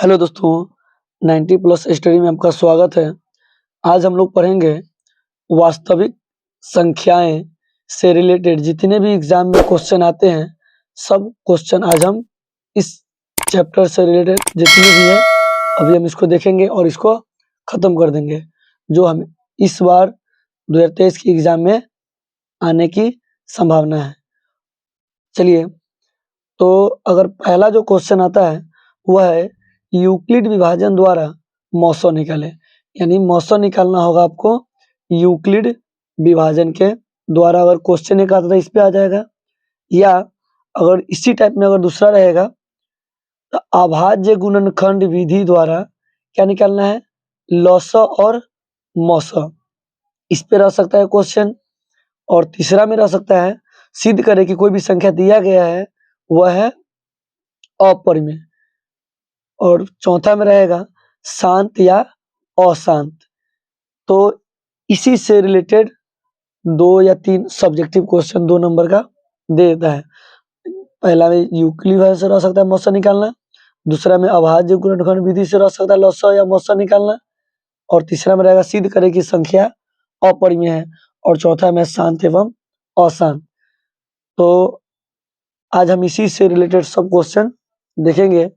Hello दोस्तों, 90 plus study में आपका स्वागत है। आज हम लोग पढ़ेंगे वास्तविक संख्याएं से रिलेटेड जितने भी एग्जाम में क्वेश्चन आते हैं, सब क्वेश्चन आज हम इस चैप्टर से रिलेटेड जितने भी हैं अभी हम इसको देखेंगे और इसको ख़त्म कर देंगे, जो हम इस बार 2023 के एग्ज़ाम में आने की संभावना है। चलिए, तो अगर पहला जो क्वेश्चन आता है वह है यूक्लिड विभाजन द्वारा मौसो निकालें। यानी मौसो निकालना होगा आपको यूक्लिड विभाजन के द्वारा। अगर क्वेश्चन एक आता था इस पे आ जाएगा, या अगर इसी टाइप में अगर दूसरा रहेगा तो अभाज्य गुणनखंड विधि द्वारा क्या निकालना है, लॉसो और मौसो। इस पे रह सकता है क्वेश्चन। और तीसरा में रह सकता है सिद्ध करें कि कोई भी संख्या दिया गया है वह है अपरिमेय। और चौथा में रहेगा शांत या अशांत। तो इसी से रिलेटेड 2 या 3 सब्जेक्टिव क्वेश्चन 2 नंबर का दे देता है। पहला में यूक्लिड विभाजन से रह सकता है मौसा निकालना, दूसरा में अभाज्य गुणनखंड विधि से रह सकता है लॉसो या मौसा निकालना, और तीसरा में रहेगा सिद्ध करें कि संख्या अपरिमेय है, और चौथा में शांत एवं अशांत। तो आज हम इसी से रिलेटेड सब क्वेश्चन देखेंगे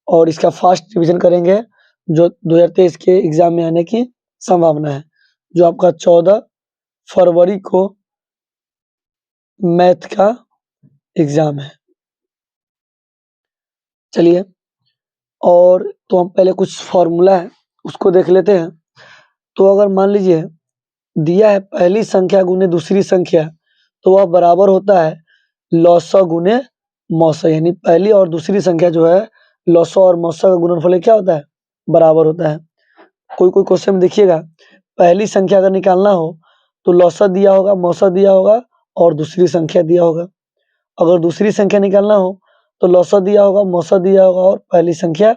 और इसका फास्ट रिवीजन करेंगे, जो 2023 के एग्जाम में आने की संभावना है, जो आपका 14 फरवरी को मैथ का एग्जाम है। चलिए, और तो हम पहले कुछ फॉर्मूला है उसको देख लेते हैं। तो अगर मान लीजिए दिया है पहली संख्या गुने दूसरी संख्या, तो वह बराबर होता है लॉसो गुने मौसो। यानी पहली और दूसरी संख्या जो है लॉसो और मौसो का गुणनफल क्या होता है, बराबर होता है। कोई कोई क्वेश्चन में देखिएगा पहली संख्या अगर निकालना हो तो लॉसो दिया होगा, मौसो दिया होगा और दूसरी संख्या दिया होगा। अगर दूसरी संख्या निकालना हो तो लॉसो दिया होगा, मौसो दिया होगा और पहली संख्या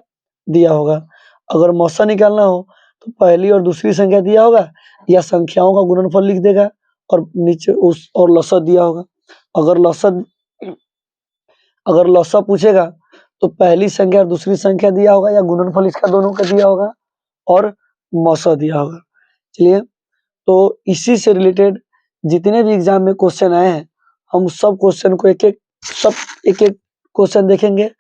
दिया होगा। अगर मौसो निकालना हो तो पहली और दूसरी संख्या दिया होगा, या संख्याओं का गुणनफल लिख देगा और नीचे उस और लॉसो दिया होगा। अगर लॉसो पूछेगा तो पहली संख्या और दूसरी संख्या दिया होगा, या गुणनफल इसका दोनों का दिया होगा और मौसो दिया होगा। चलिए, तो इसी से रिलेटेड जितने भी एग्जाम में क्वेश्चन आए हैं, हम सब क्वेश्चन को एक एक क्वेश्चन देखेंगे।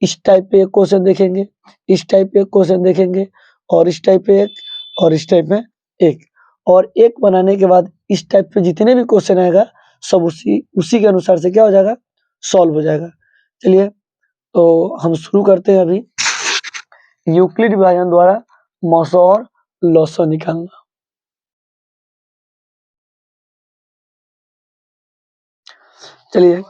इस टाइप पे एक क्वेश्चन देखेंगे, इस टाइप पे एक क्वेश्चन देखेंगे, और इस टाइप पे एक, और इस टाइप में एक। और एक बनाने के बाद इस टाइप पे जितने भी क्वेश्चन आएगा सब उसी के अनुसार से क्या हो जाएगा, सॉल्व हो जाएगा। चलिए, तो हम शुरू करते हैं अभी यूक्लिड विभाजन द्वारा मौसो और लॉसो निकालना। चलिए,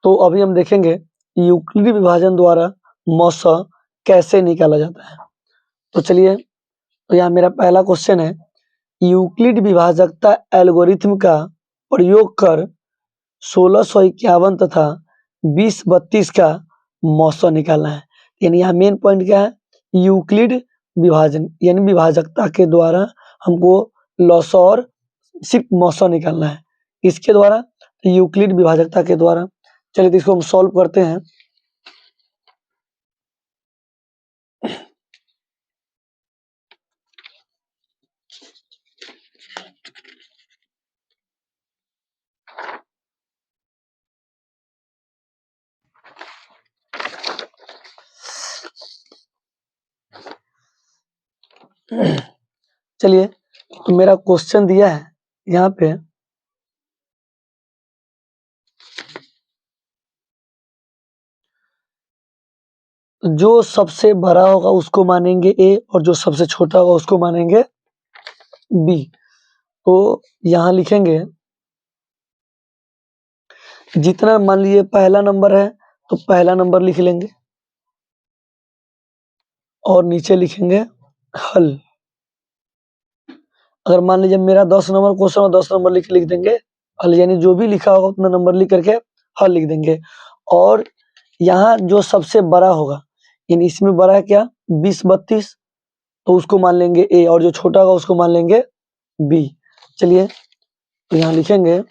तो अभी हम देखेंगे यूक्लिड विभाजन द्वारा मौसो कैसे निकाला जाता है। तो चलिए, तो यहाँ मेरा पहला क्वेश्चन है, यूक्लिड विभाजकता एल्गोरिथम का प्रयोग कर 1651 तथा 2032 का मौसो निकालना है। यानी यहाँ मेन पॉइंट क्या है, यूक्लिड विभाजन यानी विभाजकता के द्वारा हमको लॉसो और सिर्फ मौसो निकालना है। इसके द्वारा यूक्लिड विभाजकता के द्वारा। चलिए, तो इसको हम सॉल्व करते हैं। चलिए, तो मेरा क्वेश्चन दिया है यहाँ पे, जो सबसे बड़ा होगा उसको मानेंगे ए और जो सबसे छोटा होगा उसको मानेंगे बी। तो यहाँ लिखेंगे जितना, मान लीजिए पहला नंबर है तो पहला नंबर लिख लेंगे और नीचे लिखेंगे हल। अगर मान लीजिए मेरा 10 नंबर क्वेश्चन और 10 नंबर लिख देंगे हल, यानी जो भी लिखा होगा उतना नंबर लिख करके हल लिख देंगे। और यहाँ जो सबसे बड़ा होगा, यानी इसमें बड़ा है क्या, 2032, तो उसको मान लेंगे ए, और जो छोटा होगा उसको मान लेंगे बी। चलिए, तो यहाँ लिखेंगे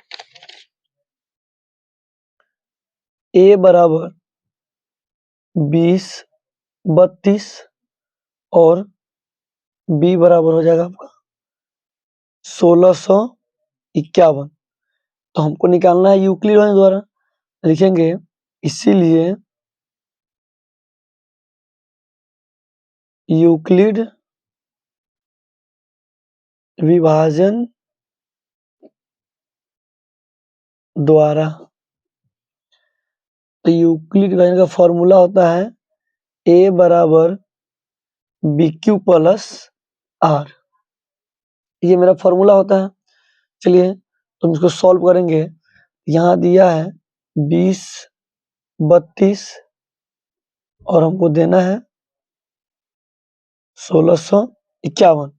ए बराबर 20 32 और b बराबर हो जाएगा आपका 1651। तो हमको निकालना है यूक्लिड वाले द्वारा, लिखेंगे इसीलिए यूक्लिड विभाजन द्वारा। तो यूक्लिड विभाजन का फॉर्मूला होता है a बराबर BQ प्लस R, ये मेरा फॉर्मूला होता है। चलिए तुम इसको सॉल्व करेंगे। यहाँ दिया है 20, 32 और हमको देना है 1651।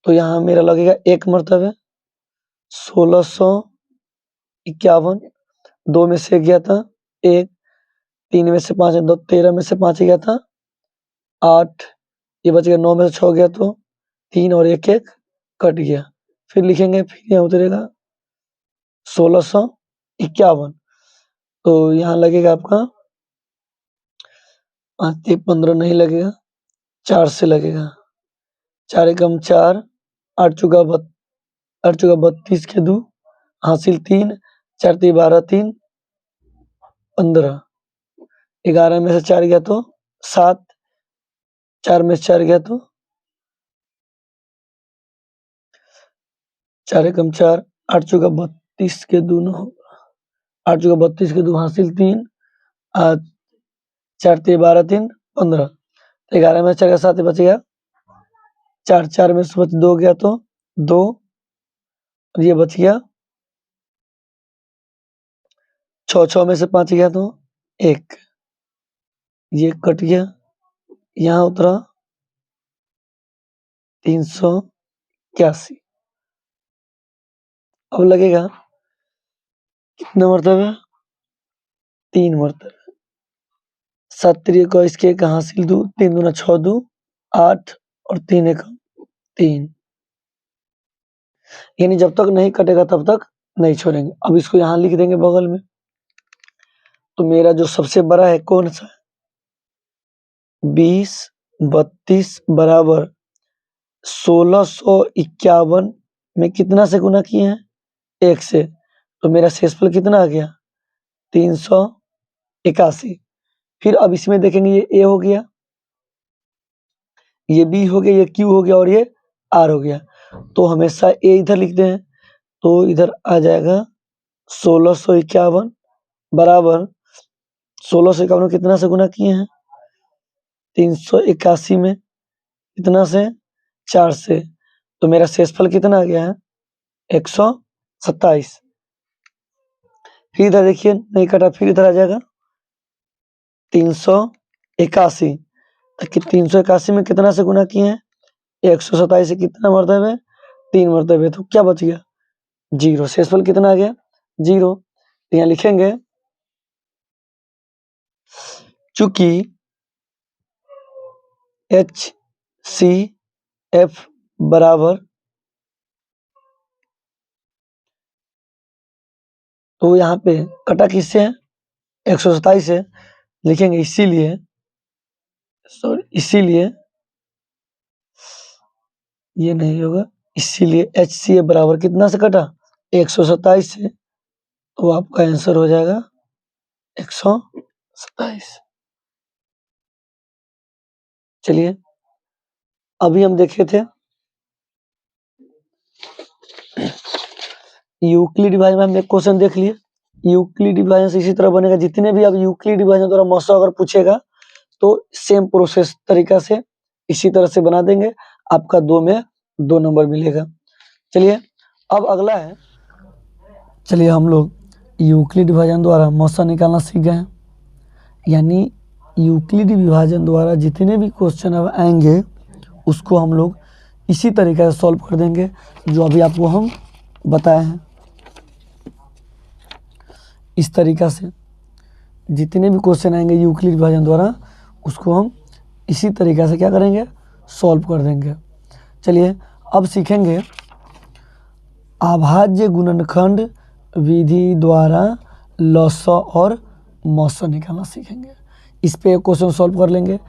तो यहाँ मेरा लगेगा एक मरतबे 1651, 2 में से गया था 1, 3 में से 5 2, 13 में से 5 गया था 8, ये बच गया 9 में से 6 गया तो 3 और 1 1 कट गया। फिर लिखेंगे, फिर यहाँ उतरेगा 1651। तो यहाँ लगेगा आपका 5 15 नहीं लगेगा, 4 से लगेगा। 4 एकम 4, 8 चौका 32 के 2 हासिल 3, 4 3 12 3 15, 11 में से 4 गया तो 7, 4 में से 4 गया तो 4 एकम 4, 8 चौका 32 के 2 8 चौका 32 के 2 हासिल 3, 4 3 12 3 15, 11 में 4 का 7 बच गया, 4 4 में से 2 गया तो 2 और ये बच गया 6 6 में से 5 गया तो 1, ये कट गया। यहाँ उतरा 381। अब लगेगा कितने मरतबे, 3 मरतबे। 7 3 21 के एक हासिल 2, 3 दूना 6 2 8 और 3 एक 3, यानी जब तक नहीं कटेगा तब तक नहीं छोड़ेंगे। अब इसको यहाँ लिख देंगे बगल में। तो मेरा जो सबसे बड़ा है कौन सा है, 20 32 बराबर 1651 में कितना से गुना किए हैं, 1 से। तो मेरा शेषफल कितना आ गया, 381। फिर अब इसमें देखेंगे ये a हो गया, ये b हो गया, ये q हो गया और ये r हो गया। तो हमेशा a इधर लिखते हैं, तो इधर आ जाएगा 1651 बराबर 1651 में कितना से गुना किए हैं, 381 में कितना से, 4 से। तो मेरा शेषफल कितना आ गया है, 127। फिर इधर देखिए नहीं कटा, फिर इधर आ जाएगा 381। तो 381 में कितना से गुना किए हैं, 127 से कितना मरतबे, 3 मरतबे। तो क्या बच गया, 0। शेषफल कितना आ गया, 0। तो यहाँ लिखेंगे चूंकि HCF बराबर, तो यहाँ पे कटा किससे है, 127 से। लिखेंगे इसीलिए, इसीलिए ये नहीं होगा, इसीलिए HCF बराबर कितना से कटा, 127 से। तो आपका आंसर हो जाएगा 127। चलिए अभी हम देखे थे यूक्लिड डिवाइजन में, हमने क्वेश्चन देख लिए। यूक्लिड डिवाइजन से इसी तरह बनेगा, जितने भी अब यूक्लिड डिवाइजन द्वारा मौसा अगर पूछेगा तो सेम प्रोसेस तरीका से इसी तरह से बना देंगे, आपका 2 में 2 नंबर मिलेगा। चलिए अब अगला है, चलिए हम लोग यूक्लिड विभाजन द्वारा मौसा निकालना सीख गए हैं। यानी यूक्लिड विभाजन द्वारा जितने भी क्वेश्चन अब आएंगे उसको हम लोग इसी तरीके से सॉल्व कर देंगे जो अभी आपको हम बताए हैं। इस तरीका से जितने भी क्वेश्चन आएंगे यूक्लिड विभाजन द्वारा उसको हम इसी तरीके से क्या करेंगे, सॉल्व कर देंगे। चलिए अब सीखेंगे अभाज्य गुणनखंड विधि द्वारा लॉसा और मौसा निकालना सीखेंगे। इस पे क्वेश्चन सॉल्व कर लेंगे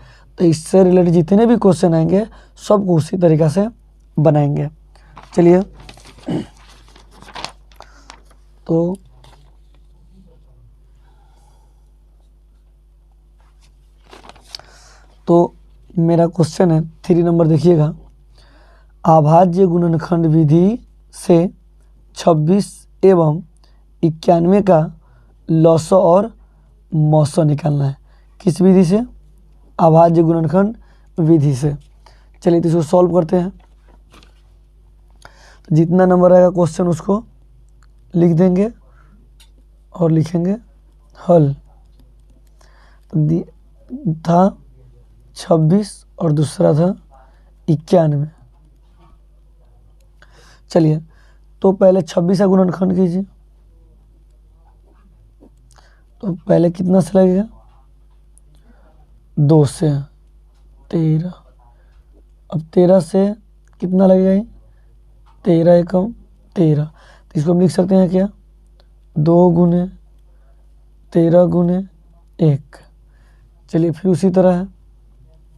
तो इससे रिलेटेड जितने भी क्वेश्चन आएंगे सबको उसी तरीक़ा से बनाएंगे। चलिए, तो मेरा क्वेश्चन है 3 नंबर, देखिएगा। अभाज्य गुणनखंड विधि से 26 एवं 91 का लॉसो और मौसो निकालना है। किस विधि से? अभाज्य गुणनखंड विधि से। चलिए, तो इसको सॉल्व करते हैं। तो जितना नंबर आएगा क्वेश्चन उसको लिख देंगे और लिखेंगे हल। तो था 26 और दूसरा था 91। चलिए, तो पहले 26 का गुणनखंड कीजिए। तो पहले कितना से लगेगा? 2 से 13। अब 13 से कितना लगेगा? 13 एकम 13। तो इसको हम लिख सकते हैं क्या? 2 गुने 13 गुने 1। चलिए, फिर उसी तरह है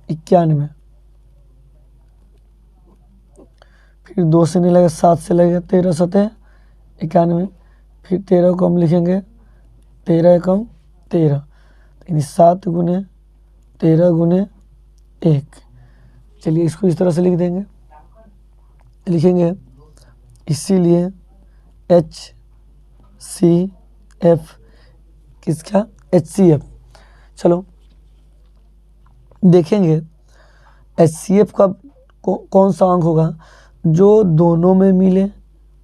91। फिर 2 से नहीं लगेगा, 7 से लगेगा। 13 सतह 91। फिर 13 को हम लिखेंगे 13 एकम 13, यानी 7 गुने 13 गुने 1। चलिए, इसको इस तरह से लिख देंगे, लिखेंगे इसीलिए HCF किसका? HCF। चलो देखेंगे HCF का कौन सा अंक होगा जो दोनों में मिले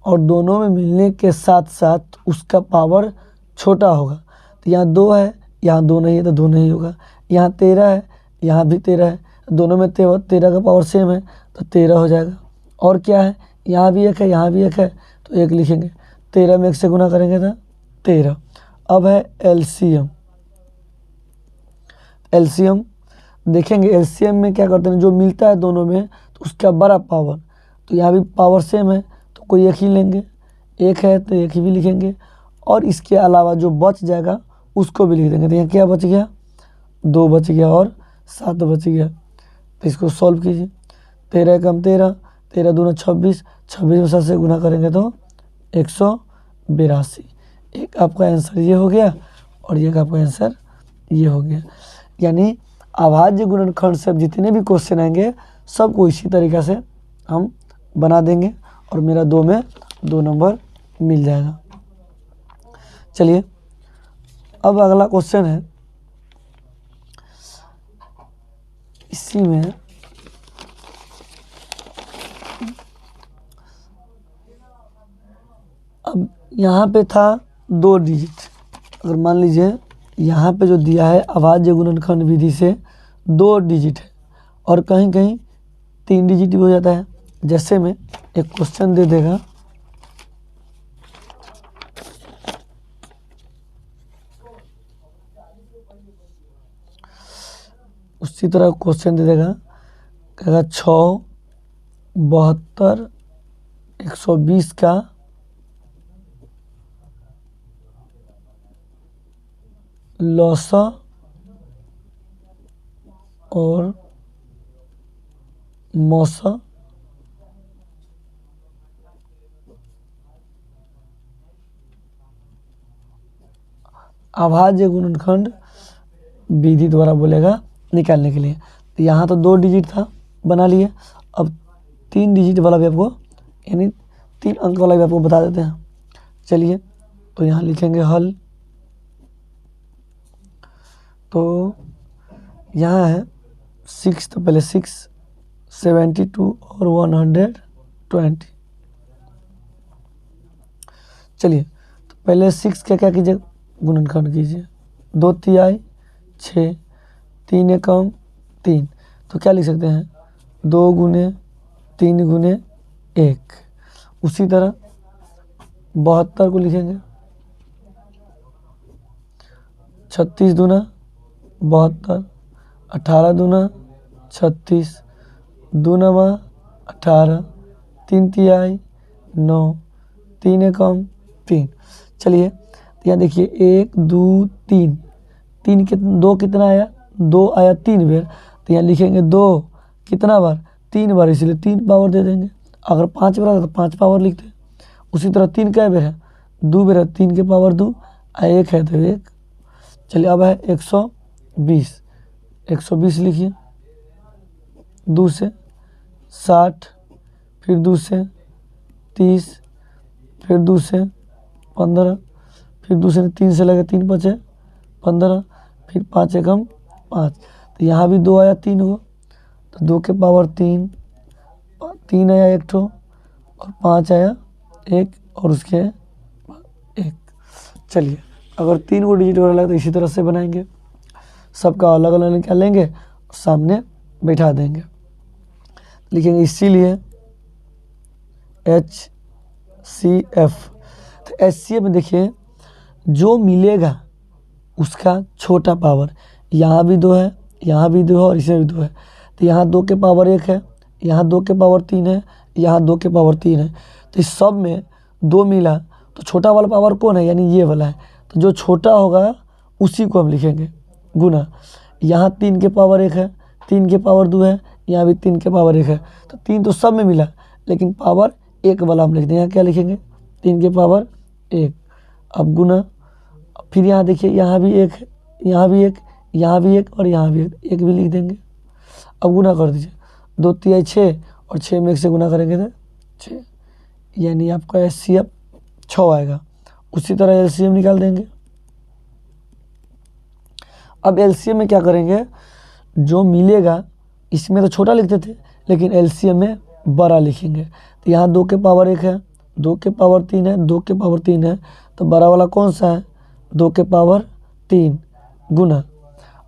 और दोनों में मिलने के साथ साथ उसका पावर छोटा होगा। तो यहाँ 2 है, यहाँ 2 नहीं है, तो 2 नहीं होगा। यहाँ 13 है, यहाँ भी 13 है, दोनों में 13 का पावर सेम है, तो 13 हो जाएगा। और क्या है? यहाँ भी 1 है, यहाँ भी 1 है, तो 1 लिखेंगे। 13 में 1 से गुना करेंगे तो 13। अब है एलसीएम देखेंगे। एलसीएम में क्या करते हैं, जो मिलता है दोनों में तो उसका बड़ा पावर। तो यहाँ भी पावर सेम है, तो कोई एक ही लेंगे। 1 है तो 1 ही भी लिखेंगे, और इसके अलावा जो बच जाएगा उसको भी लिख देंगे। तो यहाँ क्या बच गया? 2 बच गया और 7 बच गया। तो इसको सॉल्व कीजिए। 13 एकम 13, 13 दूना 26, 26 में 7 से गुना करेंगे तो 182। एक आपका आंसर ये हो गया और एक आपका आंसर ये हो गया। यानी अभाज्य गुणनखंड से जितने भी क्वेश्चन आएंगे सबको इसी तरीक़ा से हम बना देंगे और मेरा 2 में 2 नंबर मिल जाएगा। चलिए, अब अगला क्वेश्चन है, इसी में अब यहाँ पे था 2 डिजिट। अगर मान लीजिए यहाँ पे जो दिया है अभाज्य गुणनखंड विधि से 2 डिजिट है और कहीं कहीं 3 डिजिट भी हो जाता है। जैसे में एक क्वेश्चन दे देगा, उसी तरह क्वेश्चन दे देगा, कहेगा 6, 72, 120 का लॉसा और मौसा अभाज्य गुणनखंड विधि द्वारा बोलेगा निकालने के लिए। तो यहाँ तो 2 डिजिट था, बना लिए। अब 3 डिजिट वाला भी आपको, यानी 3 अंक वाला भी आपको बता देते हैं। चलिए, तो यहाँ लिखेंगे हल। तो यहाँ है 6, तो पहले 6, 72 और 120। चलिए, तो पहले 6 का क्या कीजिए? गुणनखंड कीजिए। 2 तिहाई 6, 3 एकम 3। तो क्या लिख सकते हैं? 2 गुने 3 गुने 1। उसी तरह 72 को लिखेंगे। 36 दूना 72, 18 दूना 36, 2 नवा 18, 3 तिहाई 9, 3 एकम 3। चलिए, तो यहाँ देखिए 1 2 3, 2 कितना आया? 2 आया 3 बेर। तो यहाँ लिखेंगे 2 कितना बार, 3 बार, इसलिए 3 पावर दे देंगे। अगर 5 बार है तो 5 पावर लिखते हैं। उसी तरह 3 कै बेर है, 2 बेर है, 3 के पावर 2, 1 है तो 1। चलिए अब है 120, 120 लिखिए, 2 से 60, फिर 2 से 30, फिर 2 से 15, फिर 2 से 3 से लगे 3 बचे 15, फिर 5 एकम 5, तो यहाँ भी 2 आया 3 हो, तो 2 के पावर 3, 3 आया एक ठो, और 5 आया एक, और उसके 1। चलिए अगर 3 को डिजिट वाला तो इसी तरह से बनाएंगे, सबका अलग अलग निकाल लेंगे, सामने बैठा देंगे, लिखेंगे इसीलिए HCF। तो HCF में देखिए जो मिलेगा उसका छोटा पावर, यहाँ भी 2 है, यहाँ भी 2 है, और इसमें भी 2 है, तो यहाँ 2 के पावर 1 है, यहाँ 2 के पावर 3 है, यहाँ 2 के पावर 3 है, तो इस सब में 2 मिला तो छोटा वाला पावर कौन है, यानी ये वाला है, तो जो छोटा होगा उसी को हम लिखेंगे गुना। यहाँ 3 के पावर 1 है, 3 के पावर 2 है, यहाँ भी 3 के पावर 1 है, तो 3 तो सब में मिला, लेकिन पावर 1 वाला हम लिख दें, यहाँ क्या लिखेंगे 3 के पावर 1। अब गुना, फिर यहाँ देखिए यहाँ भी 1 है, यहाँ भी 1, यहाँ भी 1, और यहाँ भी 1 भी लिख देंगे। अब गुना कर दीजिए, 2 3 6, और 6 में 1 से गुना करेंगे तो 6, यानी आपका HCF 6 आएगा। उसी तरह LCM निकाल देंगे। अब LCM में क्या करेंगे, जो मिलेगा इसमें तो छोटा लिखते थे, लेकिन LCM में बड़ा लिखेंगे, तो यहाँ 2 के पावर 1 है, 2 के पावर 3 है, 2 के पावर 3 है, तो बड़ा वाला कौन सा है 2 के पावर 3 गुना।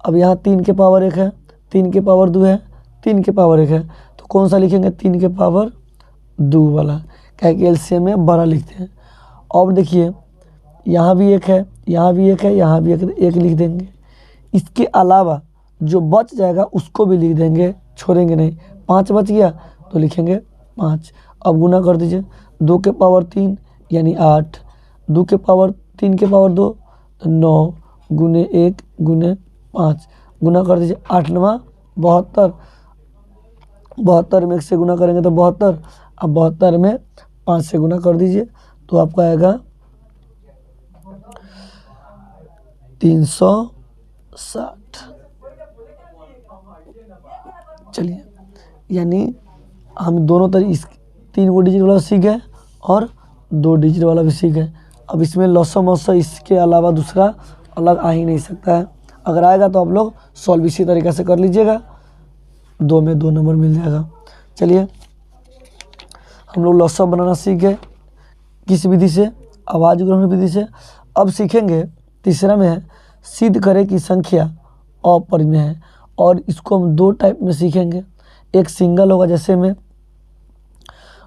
अब यहाँ 3 के पावर 1 है, 3 के पावर 2 है, 3 के पावर 1 है, तो कौन सा लिखेंगे 3 के पावर 2 वाला, क्या कि LCM में बड़ा लिखते हैं। अब देखिए यहाँ भी 1 है, यहाँ भी 1 है, यहाँ भी 1 लिख देंगे। इसके अलावा जो बच जाएगा उसको भी लिख देंगे, छोड़ेंगे नहीं। 5 बच गया तो लिखेंगे 5। अब गुना कर दीजिए, 2 के पावर 3 यानी 8, 2 के पावर 3 के पावर 2 तो 9, गुने 1 गुने 5, गुना कर दीजिए, 8 9 72, 72 में 1 से गुना करेंगे तो 72, अब 72 में 5 से गुना कर दीजिए तो आपका आएगा 360। चलिए यानी हम दोनों तरह इस 3 को डिजिट वाला सीख गए और 2 डिजिट वाला भी सीख गए। अब इसमें लॉसम मौसम इसके अलावा दूसरा अलग आ ही नहीं सकता है। अगर आएगा तो आप लोग सॉल्व इसी तरीक़े से कर लीजिएगा, 2 में 2 नंबर मिल जाएगा। चलिए हम लोग लॉसम बनाना सीख गए किस विधि से, आवाज़ ग्रहण विधि से। अब सीखेंगे तीसरा में है सिद्ध करें कि संख्या अपरिमेय है, और इसको हम 2 टाइप में सीखेंगे। एक सिंगल होगा, जैसे में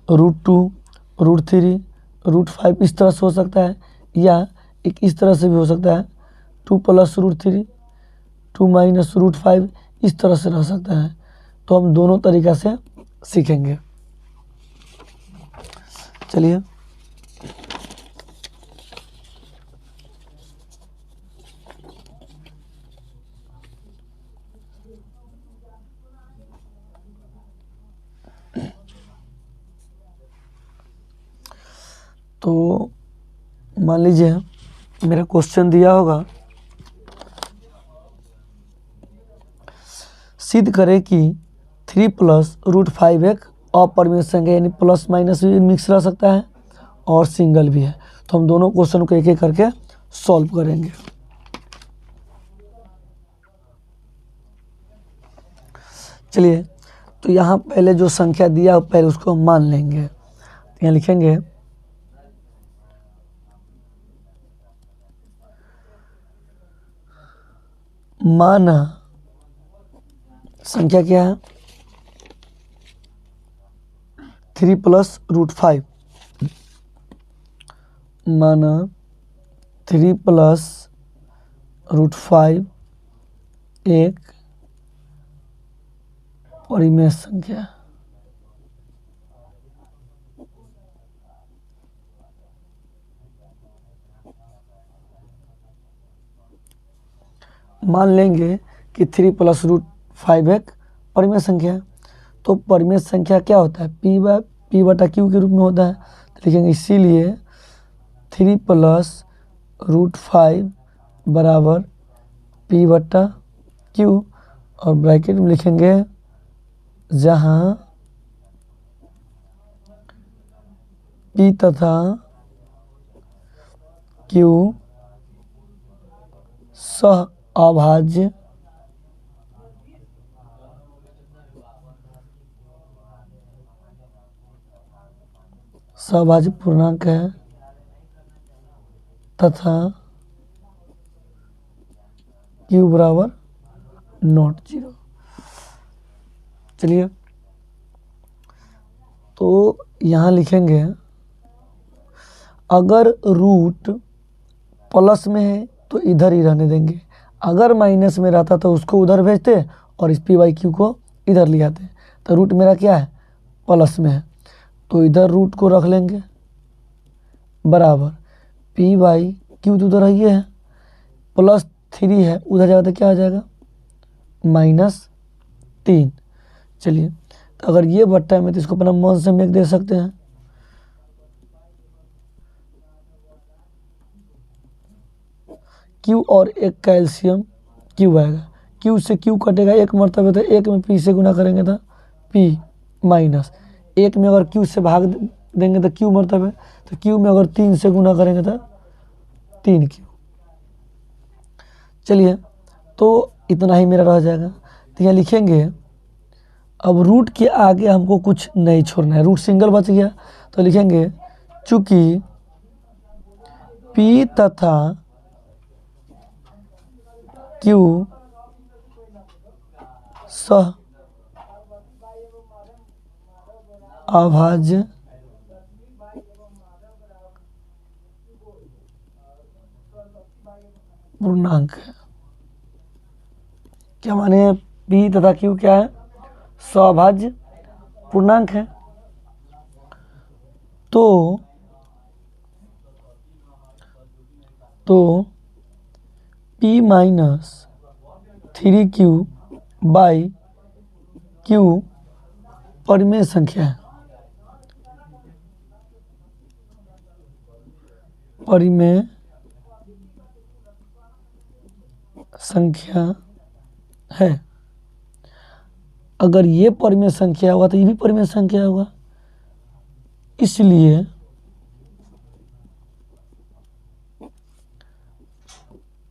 √2, √3, √5 इस तरह से हो सकता है, या एक इस तरह से भी हो सकता है 2 + √3, 2 - √5 इस तरह से रह सकता है। तो हम दोनों तरीक़ा से सीखेंगे। चलिए तो मान लीजिए मेरा क्वेश्चन दिया होगा, सिद्ध करें कि 3 + √5 एक अपरिमेय संख्या, यानी प्लस माइनस भी मिक्स रह सकता है और सिंगल भी है। तो हम दोनों क्वेश्चन को एक एक करके सॉल्व करेंगे। चलिए तो यहाँ पहले जो संख्या दिया पहले उसको हम मान लेंगे। तो यहाँ लिखेंगे माना संख्या क्या है 3 + √5, माना 3 + √5 एक परिमेय संख्या। मान लेंगे कि 3 + √5 एक परिमेय संख्या है। तो परिमेय संख्या क्या होता है? पी बटा क्यू के रूप में होता है। तो लिखेंगे इसीलिए 3 + √5 बराबर पी बटा क्यू, और ब्रैकेट में लिखेंगे जहाँ पी तथा क्यू सह अभाज्य सहभाज्य पूर्णांक है तथा क्यू बराबर नॉट 0। चलिए, तो यहाँ लिखेंगे अगर रूट प्लस में है तो इधर ही रहने देंगे, अगर माइनस में रहता तो उसको उधर भेजते और इस पी बाई क्यू को इधर ले आते। तो रूट मेरा क्या है? प्लस में है, तो इधर रूट को रख लेंगे बराबर पी बाई क्यू, तो उधर ये है +3 है, उधर जाएगा तो क्या आ जाएगा? -3। चलिए, तो अगर ये बट्टा में तो इसको अपना मन से मेक दे सकते हैं। क्यू और एक कैल्शियम क्यू आएगा, क्यू से क्यू कटेगा एक मरतबे, तो एक में पी से गुना करेंगे तो पी माइनस एक में अगर क्यू से भाग देंगे तो क्यू मरतबे, तो क्यू में अगर 3 से गुना करेंगे तो 3 क्यू। चलिए, तो इतना ही मेरा रह जाएगा। तो यहाँ लिखेंगे अब रूट के आगे हमको कुछ नहीं छोड़ना है, रूट सिंगल बच गया, तो लिखेंगे चूंकि पी तथा क्यू सह अभाज्य पूर्णांक है। क्या माने? पी तथा क्यू क्या है? सहभाज्य पूर्णांक है। तो P - 3Q बाई क्यू परिमेय संख्या है, परिमेय संख्या है। अगर ये परिमेय संख्या होगा तो ये भी परिमेय संख्या होगा, इसलिए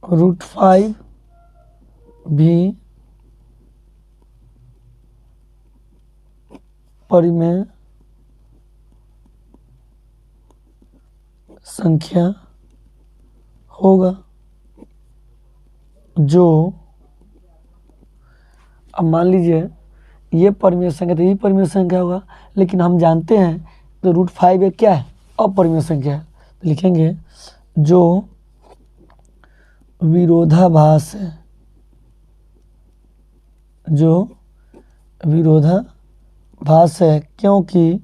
√5 भी परिमेय संख्या होगा। जो अब मान लीजिए ये परिमेय संख्या, तो ये परिमेय संख्या होगा, लेकिन हम जानते हैं तो √5 एक क्या है? अपरिमेय संख्या है। तो लिखेंगे जो विरोधाभास है, जो विरोधाभास है, क्योंकि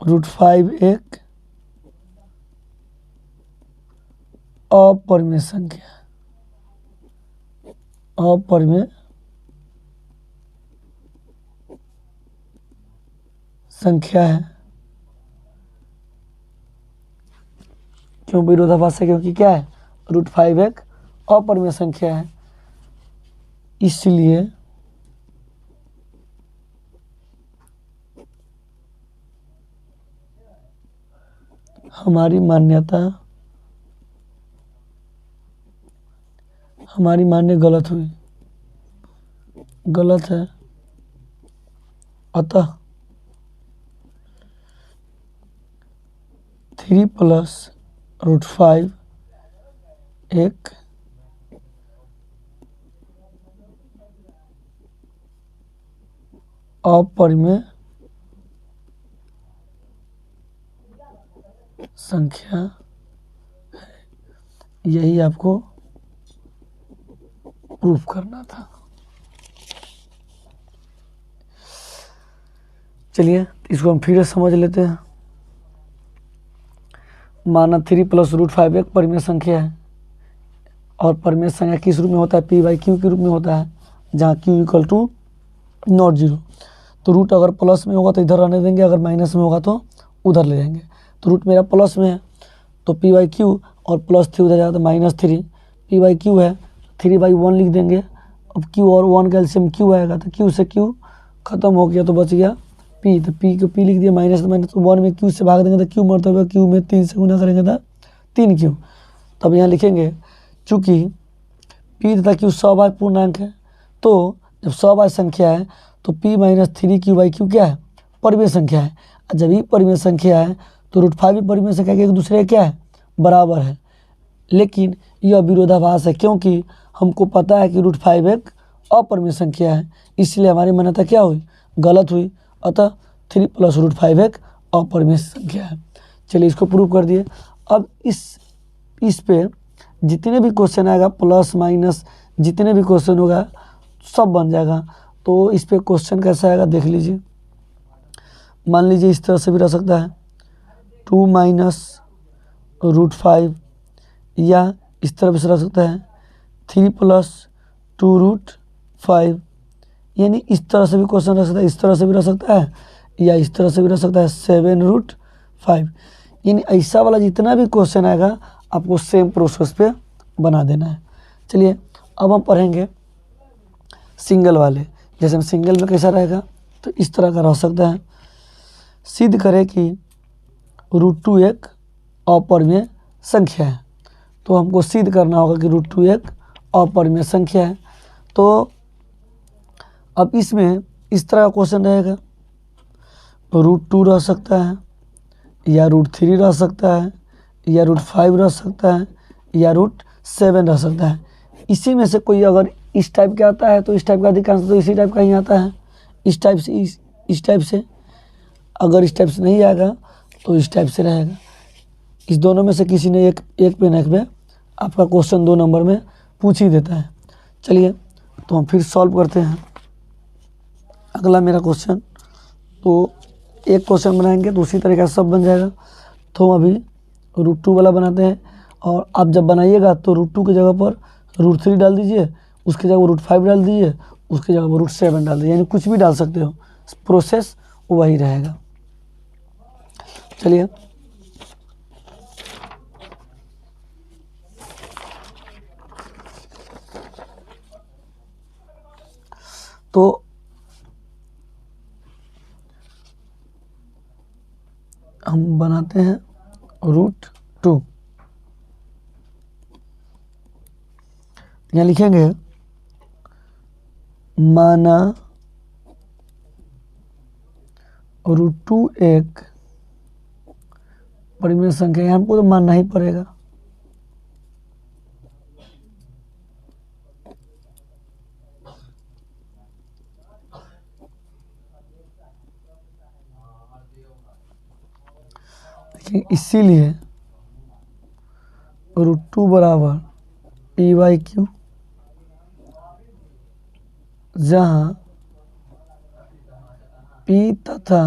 √5 एक अपरिमेय संख्या, अपरिमेय संख्या है। क्यों विरोधाभास है? क्योंकि क्या है? √5 एक अपरिमेय संख्या है, इसलिए हमारी मान्य गलत हुई, गलत है। अतः 3 + √5 एक अपरिमेय संख्या है। यही आपको प्रूफ करना था। चलिए, इसको हम फिर से समझ लेते हैं। माना 3 + √5 एक परिमेय संख्या है, और परिमेय संख्या किस रूप में होता है, पी बाई क्यू के रूप में होता है, जहाँ q equal to not zero. तो रूट अगर प्लस में होगा तो इधर रहने देंगे, अगर माइनस में होगा तो उधर ले जाएंगे। तो रूट मेरा प्लस में है तो पी बाई क्यू और प्लस थ्री उधर जाता है -3, पी बाई क्यू है 3/1 लिख देंगे। अब क्यू और 1 का एलसीएम क्यू आएगा तो क्यू से क्यू खत्म हो गया तो बच गया पी, तो पी को पी लिख दिया, माइनस तो 1 में क्यू से भाग देंगे तो क्यू मरतबा क्यू में 3 से गुना करेंगे तो 3 क्यू। तब यहाँ लिखेंगे चूँकि पी तथा क्यू सबाय पूर्णांक है, तो जब सबाय संख्या है तो p -3 क्यू बाई क्यू क्या है, परिमेय संख्या है। जब ही परिमेय संख्या है तो √5 भी परिमेय संख्या के एक दूसरे का क्या है, बराबर है। लेकिन यह विरोधाभास है क्योंकि हमको पता है कि √5 एक अपरिमेय संख्या है, इसलिए हमारी मान्यता क्या हुई, गलत हुई। अतः 3 + √5 एक अपरिमेय संख्या है। चलिए इसको प्रूव कर दिए। अब इस पे जितने भी क्वेश्चन आएगा प्लस माइनस जितने भी क्वेश्चन होगा सब बन जाएगा। तो इस पे क्वेश्चन कैसा आएगा देख लीजिए। मान लीजिए इस तरह से भी रह सकता है 2 - √5, या इस तरह से रह सकता है 3 + 2√5, यानी इस तरह से भी क्वेश्चन रह सकता है, इस तरह से भी रह सकता है, या इस तरह से भी रह सकता है 7√5। यानी ऐसा वाला जितना भी क्वेश्चन आएगा आपको सेम प्रोसेस पे बना देना है। चलिए अब हम पढ़ेंगे सिंगल वाले। जैसे हम सिंगल में कैसा रहेगा तो इस तरह का रह सकता है, सिद्ध करें कि √2 एक अपरिमेय संख्या है। तो हमको सिद्ध करना होगा कि √2 एक अपरिमेय संख्या है। तो अब इसमें इस तरह का क्वेश्चन रहेगा, √2 रह सकता है, या √3 रह सकता है, या √5 रह सकता है, या √7 रह सकता है। इसी में से कोई अगर इस टाइप का आता है तो इस टाइप का अधिकांश तो इसी टाइप का ही आता है, इस टाइप से इस टाइप से। अगर इस टाइप से नहीं आएगा तो इस टाइप से रहेगा। इस दोनों में से किसी ने एक पे न एक पे आपका क्वेश्चन 2 नंबर में पूछ ही देता है। चलिए तो हम फिर सॉल्व करते हैं अगला मेरा क्वेश्चन। तो एक क्वेश्चन बनाएंगे तो उसी तरीके से सब बन जाएगा। तो हम अभी √2 वाला बनाते हैं, और आप जब बनाइएगा तो √2 की जगह पर √3 डाल दीजिए, उसकी जगह √5 डाल दीजिए, उसकी जगह पर √7 डाल दीजिए, यानी कुछ भी डाल सकते हो, प्रोसेस वही रहेगा। चलिए तो हम बनाते हैं √2। यहाँ लिखेंगे माना √2 एक परिमेय संख्या है, हमको तो मानना ही पड़ेगा। देखिए इसीलिए √2 बराबर p/q, जहाँ p तथा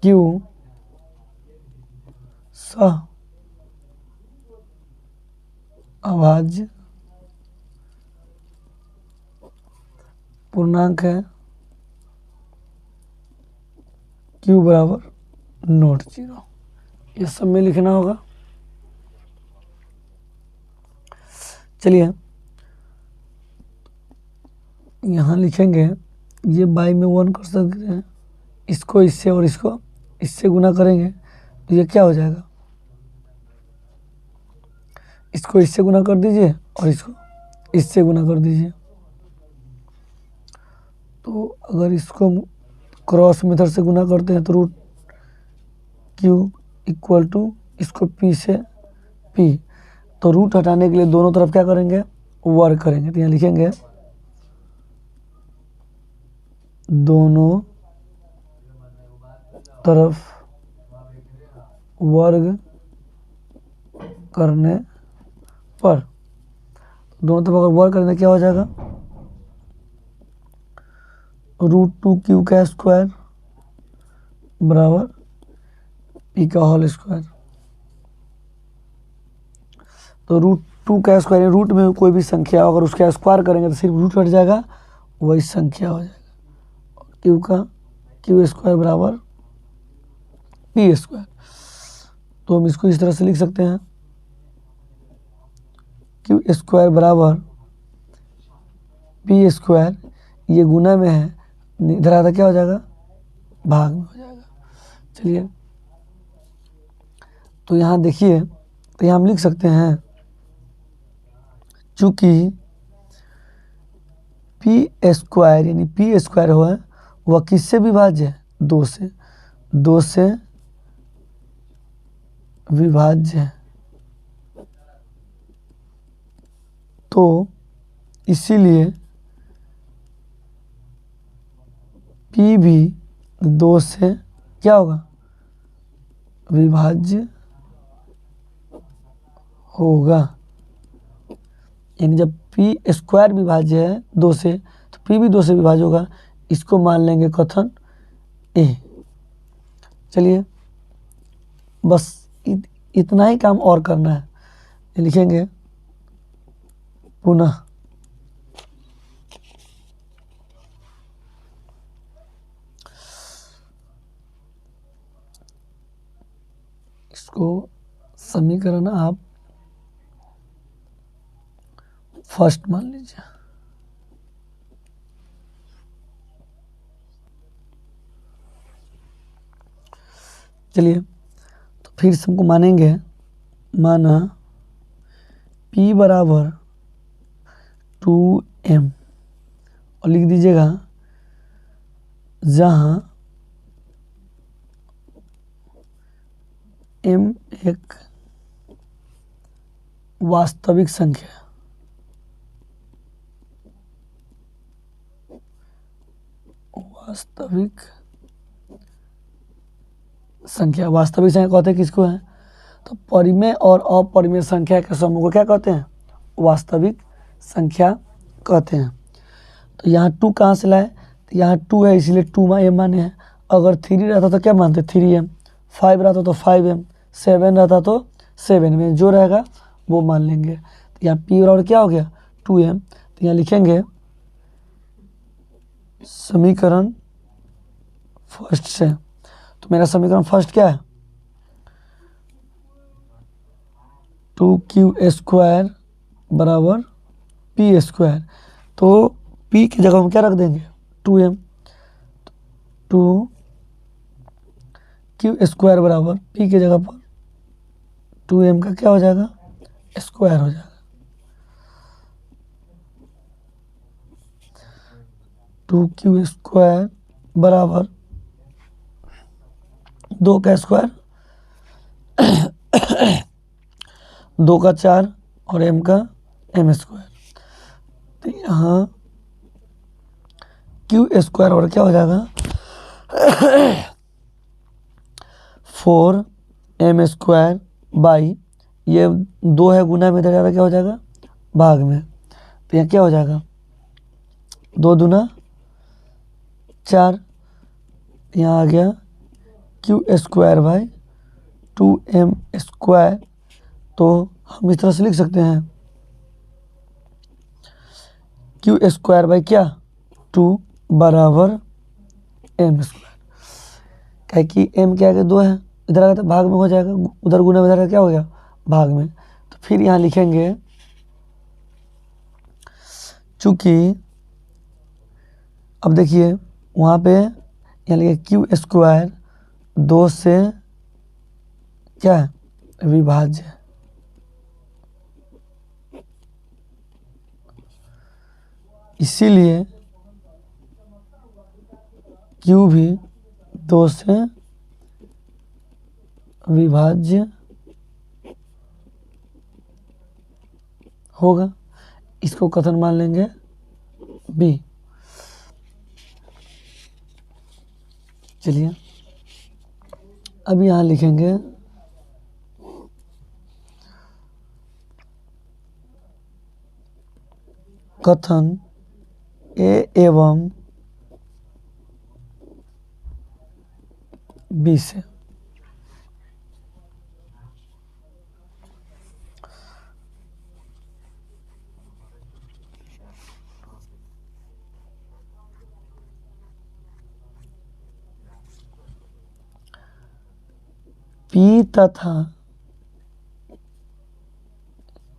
q सह अभाज्य पूर्णांक है, q बराबर नॉट जीरो। ये सब में लिखना होगा। चलिए यहाँ लिखेंगे, ये बाई में 1 कर सकते हैं, इसको इससे और इसको इससे गुना करेंगे तो ये क्या हो जाएगा, इसको इससे गुना कर दीजिए और इसको इससे गुना कर दीजिए। तो अगर इसको क्रॉस मेथड से गुना करते हैं तो √q इक्वल टू इसको p से p, तो रूट हटाने के लिए दोनों तरफ क्या करेंगे, वर्ग करेंगे। तो यहाँ लिखेंगे दोनों तरफ वर्ग करने पर, दोनों तरफ अगर वर्ग करने क्या हो जाएगा, √2q का स्क्वायर बराबर p का होल स्क्वायर। तो रूट टू का स्क्वायर, रूट में कोई भी संख्या अगर उसका स्क्वायर करेंगे तो सिर्फ रूट हट जाएगा, वही संख्या हो जाएगा। क्यू का क्यू स्क्वायर बराबर पी स्क्वायर। तो हम इसको इस तरह से लिख सकते हैं, क्यू स्क्वायर बराबर पी स्क्वायर, ये गुना में है, इधर आता क्या हो जाएगा, भाग में हो जाएगा। चलिए तो यहाँ देखिए, तो यहाँ हम लिख सकते हैं चूंकि पी स्क्वायर यानी पी स्क्वायर हो वह किससे विभाज्य है, दो से, दो से विभाज्य है। तो इसीलिए पी भी दो से क्या होगा, विभाज्य होगा। यानी जब पी स्क्वायर विभाज्य है दो से, तो पी भी दो से विभाज्य होगा। इसको मान लेंगे कथन ए। चलिए बस इतना ही काम और करना है, लिखेंगे पुनः इसको समीकरण आप फर्स्ट मान लीजिए। चलिए तो फिर से हमको मानेंगे, माना P बराबर 2m और लिख दीजिएगा जहाँ m एक वास्तविक संख्या है, वास्तविक संख्या, वास्तविक संख्या कहते हैं किसको है, तो परिमेय और अपरिमेय संख्या के समूह को क्या कहते हैं, वास्तविक संख्या कहते हैं। तो यहाँ 2 कहाँ से लाए, तो यहाँ 2 है इसलिए 2m माने हैं। अगर 3 रहता तो क्या मानते, 3m, 5 रहता तो 5m, 7 रहता तो 7 में जो रहेगा वो मान लेंगे। तो यहाँ p बराबर क्या हो गया, 2m। तो यहाँ लिखेंगे समीकरण फर्स्ट से, तो मेरा समीकरण फर्स्ट क्या है, 2q स्क्वायर बराबर पी स्क्वायर। तो p की जगह हम क्या रख देंगे, 2m। 2q स्क्वायर बराबर p की जगह पर 2m का क्या हो जाएगा, स्क्वायर हो जाएगा। 2q स्क्वायर बराबर 2 का स्क्वायर 2 का 4 और m का m स्क्वायर। तो यहाँ q स्क्वायर और क्या हो जाएगा 4m स्क्वायर बाई, ये 2 है गुना में, इधर ज़्यादा क्या हो जाएगा, भाग में। तो यहाँ क्या हो जाएगा, 2 दूना 4, यहाँ आ गया q square by 2m square. तो हम इस तरह से लिख सकते हैं q स्क्वायर बाई क्या, 2 बराबर m स्क्वायर। क्या कि m के आगे 2 है, इधर आगे तो भाग में हो जाएगा, उधर गुना में, इधर क्या हो गया, भाग में। तो फिर यहाँ लिखेंगे चूंकि, अब देखिए वहाँ पे यहाँ लिखे क्यू स्क्वायर 2 से क्या है, विभाज्य है। इसीलिए क्यू भी 2 से विभाज्य होगा। इसको कथन मान लेंगे बी। चलिए अब यहाँ लिखेंगे कथन ए एवं बी से। P तथा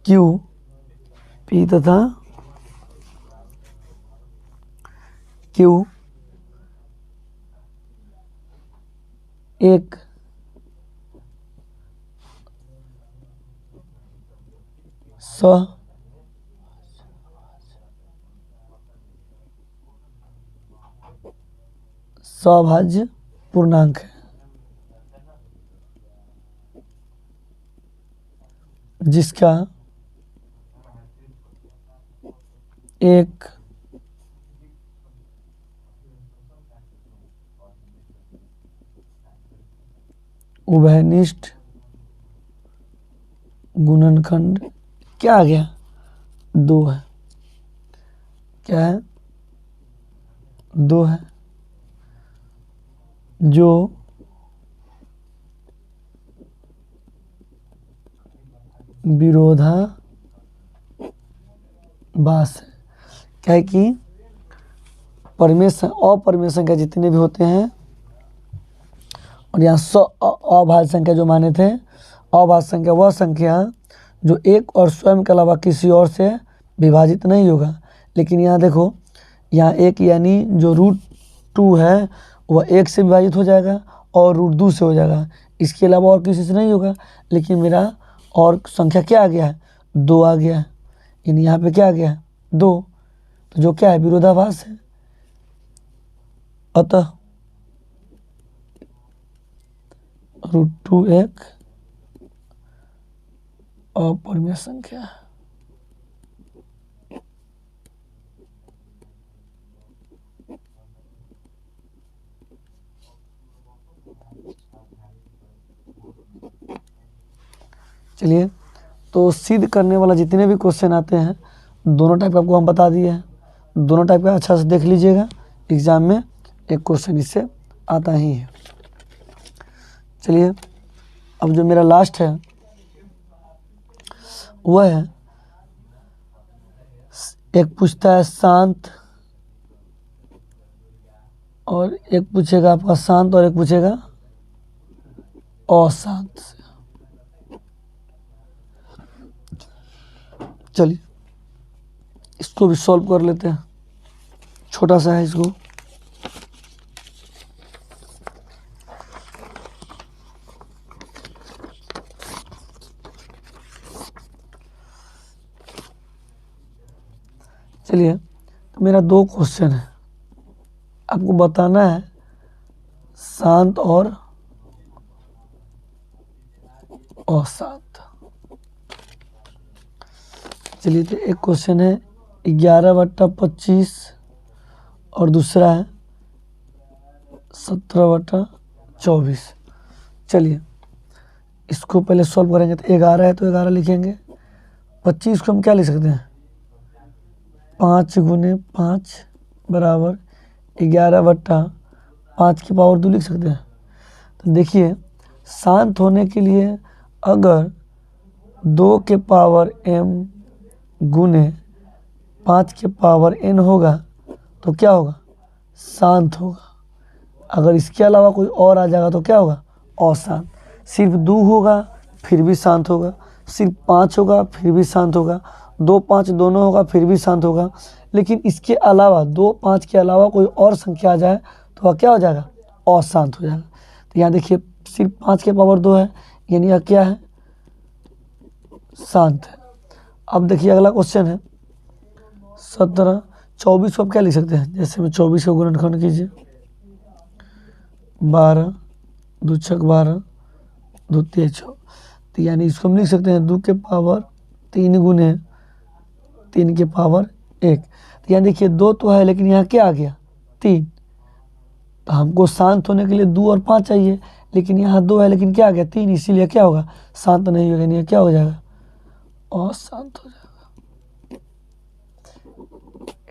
Q, P तथा Q एक सभाज्य पूर्णांक है, जिसका एक उभयनिष्ठ गुणनखंड क्या आ गया, 2 है। क्या है, 2 है, जो विरोधाभास है। क्या है कि अपरिमेय संख्या जितने भी होते हैं, और यहाँ अभाज्य संख्या जो माने थे, अभाज्य संख्या वह संख्या जो एक और स्वयं के अलावा किसी और से विभाजित नहीं होगा। लेकिन यहाँ देखो, यहाँ एक यानी जो √2 है वह 1 से विभाजित हो जाएगा और √2 से हो जाएगा, इसके अलावा और किसी से नहीं होगा। लेकिन मेरा और संख्या क्या आ गया है, 2 आ गया है, यानी यहाँ पे क्या आ गया है, 2, तो जो क्या है, विरोधाभास है। अतः √2 एक अपरिमेय संख्या है। चलिए, तो सिद्ध करने वाला जितने भी क्वेश्चन आते हैं, दोनों टाइप का आपको हम बता दिए हैं। दोनों टाइप का अच्छा से देख लीजिएगा, एग्जाम में एक क्वेश्चन इससे आता ही है। चलिए, अब जो मेरा लास्ट है वह है, एक पूछता है शांत और एक पूछेगा आपका शांत और एक पूछेगा अशांत से। चलिए, इसको भी सॉल्व कर लेते हैं, छोटा सा है इसको। चलिए, तो मेरा 2 क्वेश्चन है, आपको बताना है शांत और अशांत। चलिए, तो एक क्वेश्चन है 11/25 और दूसरा है 17/24। चलिए, इसको पहले सॉल्व करेंगे। तो 11 है तो 11 लिखेंगे, 25 को हम क्या लिख सकते हैं, 5 × 5 बराबर 11/5 की पावर 2 लिख सकते हैं। तो देखिए, शांत होने के लिए अगर 2 के पावर m गुने 5 के पावर n होगा तो क्या होगा, शांत होगा। अगर इसके अलावा कोई और आ जाएगा तो क्या होगा, अशांत। सिर्फ 2 होगा फिर भी शांत होगा, सिर्फ 5 होगा फिर भी शांत होगा, 2 5 दोनों होगा फिर भी शांत होगा। लेकिन इसके अलावा 2 5 के अलावा कोई और संख्या आ जाए तो वह क्या हो जाएगा, अशांत हो जाएगा। तो यहाँ देखिए, सिर्फ 5 के पावर 2 है, यानी यह क्या है, शांत है। अब देखिए अगला क्वेश्चन है 17 24 को आप क्या लिख सकते हैं, जैसे में 24 को गुणनखंड कीजिए, 12 2 6 12 2 3 6, तो यानी इसको हम लिख सकते हैं 2 के पावर 3 गुने 3 के पावर 1। तो यहाँ देखिए 2 तो है, लेकिन यहाँ क्या आ गया, 3। तो हमको शांत होने के लिए 2 और 5 चाहिए, लेकिन यहाँ 2 है लेकिन क्या आ गया, 3, इसीलिए क्या होगा, शांत नहीं होगा, नहीं क्या हो जाएगा, अशांत हो जाएगा।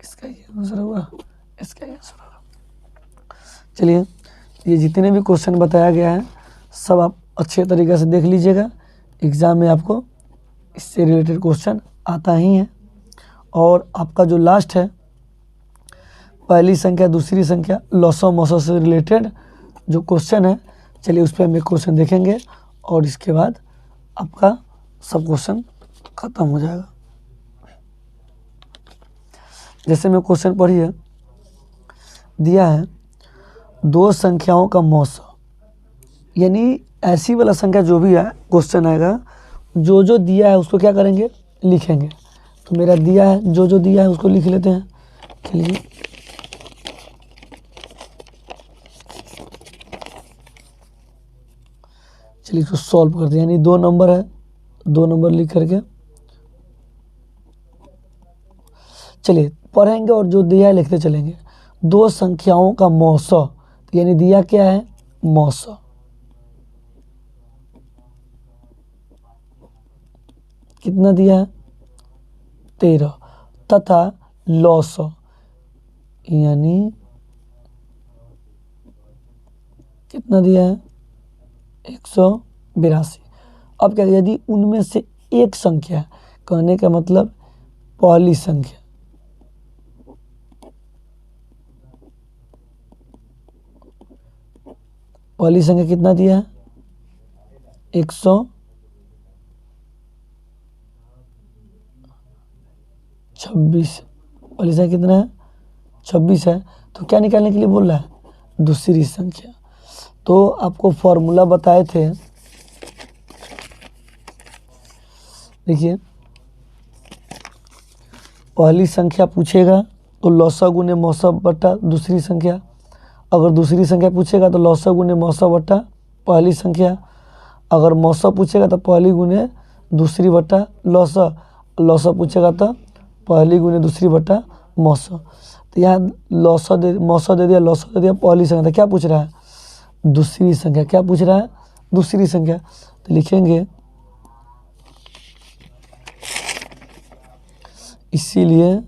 इसका ये आंसर होगा, इसका ये आंसर होगा। चलिए, ये जितने भी क्वेश्चन बताया गया है सब आप अच्छे तरीके से देख लीजिएगा, एग्ज़ाम में आपको इससे रिलेटेड क्वेश्चन आता ही है। और आपका जो लास्ट है, पहली संख्या दूसरी संख्या लॉसो मॉसो से रिलेटेड जो क्वेश्चन है, चलिए उस पर हम एक क्वेश्चन देखेंगे और इसके बाद आपका सब क्वेश्चन खत्म हो जाएगा। जैसे में क्वेश्चन पढ़िए, दिया है दो संख्याओं का मौसा, यानी ऐसी वाला संख्या जो भी है क्वेश्चन आएगा, जो जो दिया है उसको क्या करेंगे, लिखेंगे। तो मेरा दिया है, जो जो दिया है उसको लिख लेते हैं। चलिए इसको सॉल्व करते हैं। यानी 2 नंबर है, 2 नंबर लिख करके चलिए पढ़ेंगे और जो दिया है लिखते चलेंगे। दो संख्याओं का मौसा, यानी दिया क्या है, मौसा। कितना दिया है, 13, तथा लौसा, यानी कितना दिया है, 182। अब क्या, यदि उनमें से एक संख्या है, कहने का मतलब पहली संख्या, पहली संख्या कितना दिया है, 126। पहली संख्या कितना है, 26 है। तो क्या निकालने के लिए बोल रहा है, दूसरी संख्या। तो आपको फॉर्मूला बताए थे, देखिए पहली संख्या पूछेगा तो लौसा गुने मौसा बट्टा दूसरी संख्या। अगर दूसरी संख्या पूछेगा तो लौसा गुने मौसा बट्टा पहली संख्या। अगर मौसा पूछेगा तो पहली गुने दूसरी बट्टा लौसा। लौसा पूछेगा तो पहली गुने दूसरी बट्टा मौसा। तो यहाँ मौसा दे दिया, लौसा दे दिया, पहली संख्या। तो क्या पूछ रहा है, दूसरी संख्या। क्या पूछ रहा है, दूसरी संख्या। तो लिखेंगे इसीलिए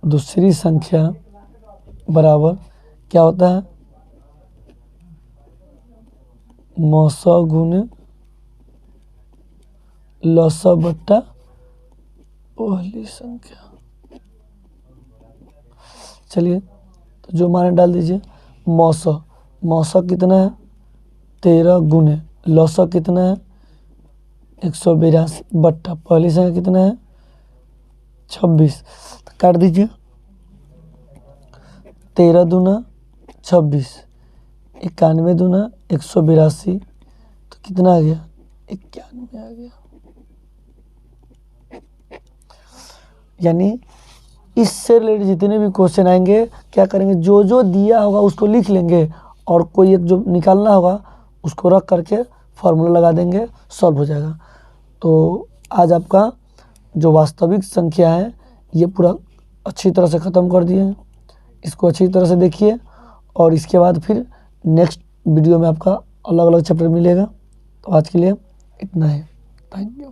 दूसरी संख्या बराबर क्या होता है, मौसा गुने लौसा बट्टा पहली संख्या। चलिए तो जो माने डाल दीजिए। मौसा कितना है, 13 गुने लौसा कितना है, 182 बट्टा पहली संख्या कितना है, 26। तो काट दीजिए, 13 दूना 26, 91 दूना 182, तो कितना आ गया, 91 आ गया। यानी इससे रिलेटेड जितने भी क्वेश्चन आएंगे क्या करेंगे, जो जो दिया होगा उसको लिख लेंगे और कोई एक जो निकालना होगा उसको रख करके फार्मूला लगा देंगे, सॉल्व हो जाएगा। तो आज आपका जो वास्तविक संख्या है ये पूरा अच्छी तरह से ख़त्म कर दिए हैं। इसको अच्छी तरह से देखिए और इसके बाद फिर नेक्स्ट वीडियो में आपका अलग अलग चैप्टर मिलेगा। तो आज के लिए इतना ही, थैंक यू।